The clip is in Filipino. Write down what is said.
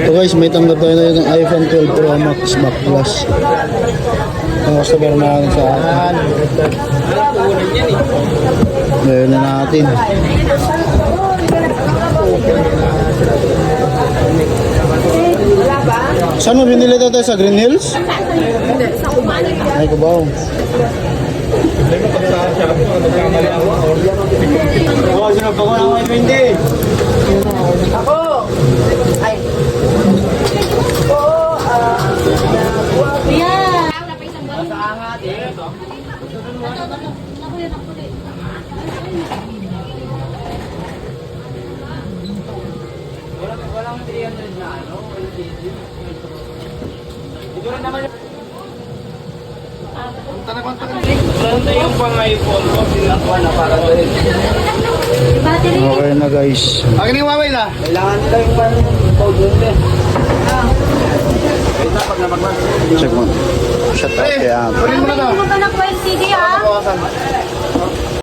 So guys, may tanggap tayo na yung iPhone 12 Pro Max Max Plus. Ang customer natin sa akin. Ngayon na natin. Saan mo binili ito tayo? Sa Green Hills? Ay, Cubao. Walang 300 na ano, ito rin naman yung na yung pang-iPhone ko, sinakuha na para doon. Okay na guys. Akin yung Huawei na. Kailangan nila yung pang-phone doon din. Wait na, pag napagmas. Check mo. Shut up kaya. Kunin mo na to. Ano ba na po LCD ha? Bawasan.